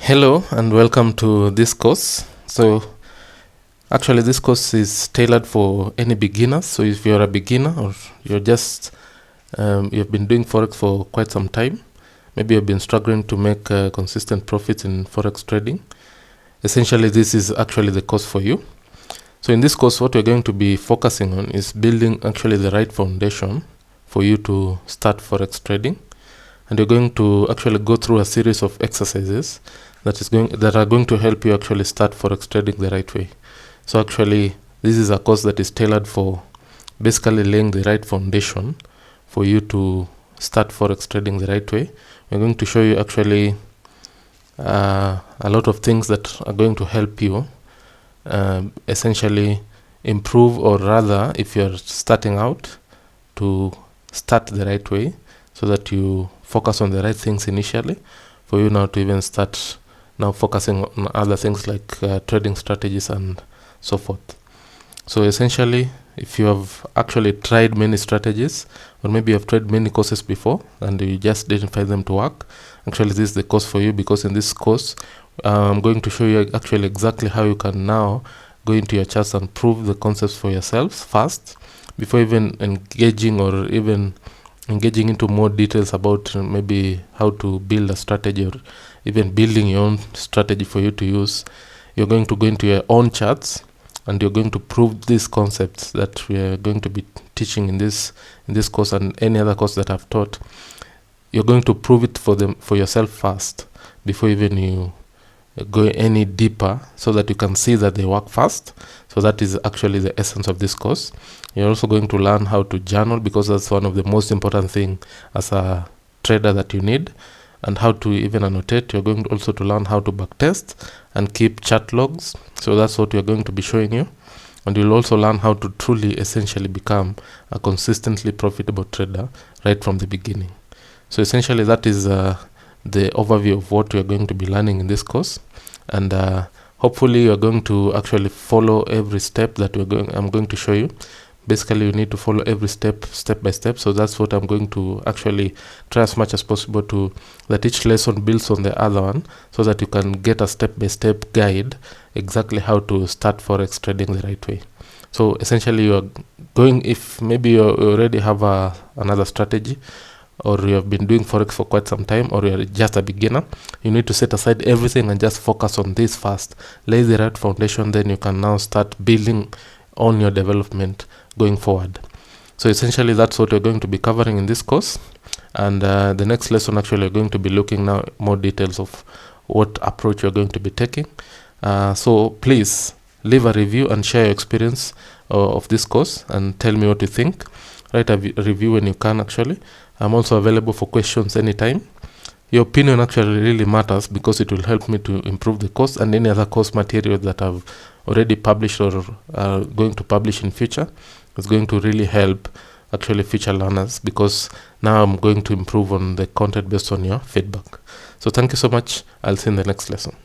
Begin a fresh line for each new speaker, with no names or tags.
Hello and welcome to this course. So actually this course is tailored for any beginners. So if you're a beginner or you're just you've been doing Forex for quite some time, maybe you've been struggling to make consistent profits in Forex trading, essentially this is actually the course for you. So in this course what we're going to be focusing on is building actually the right foundation for you to start Forex trading. And you're going to actually go through a series of exercises that are going to help you actually start Forex trading the right way. So actually this is a course that is tailored for basically laying the right foundation for you to start Forex trading the right way. We're going to show you actually a lot of things that are going to help you essentially improve, or rather if you're starting out, to start the right way so that you focus on the right things initially for you now to even start now focusing on other things like trading strategies and so forth. So essentially, if you have actually tried many strategies, or maybe you have tried many courses before and you just didn't find them to work, actually this is the course for you, because in this course I'm going to show you actually exactly how you can now go into your charts and prove the concepts for yourselves first before even engaging into more details about maybe how to build a strategy, or even building your own strategy for you to use. You're going to go into your own charts and you're going to prove these concepts that we are going to be teaching in this course and any other course that I've taught. You're going to prove it for yourself first before even you go any deeper, so that you can see that they work fast. So that is actually the essence of this course. You're also going to learn how to journal, because that's one of the most important thing as a trader that you need, and how to even annotate. You're going also to learn how to backtest and keep chart logs. So that's what we're going to be showing you. And you'll also learn how to truly essentially become a consistently profitable trader right from the beginning. So essentially that is the overview of what we're going to be learning in this course, and hopefully you're going to actually follow every step that I'm going to show you. Basically you need to follow every step by step. So that's what I'm going to actually try as much as possible to, that each lesson builds on the other one, so that you can get a step-by-step guide exactly how to start Forex trading the right way. So essentially you're going, if maybe you already have another strategy, or you have been doing Forex for quite some time, or you're just a beginner, you need to set aside everything and just focus on this first. Lay the right foundation, then you can now start building on your development going forward. So essentially that's what we're going to be covering in this course. And the next lesson actually we're going to be looking now more details of what approach you're going to be taking. So please leave a review and share your experience of this course and tell me what you think. Write a review when you can. Actually, I'm also available for questions anytime. Your opinion actually really matters, because it will help me to improve the course and any other course material that I've already published or are going to publish in future. It's going to really help actually future learners, because now I'm going to improve on the content based on your feedback. So thank you so much. I'll see you in the next lesson.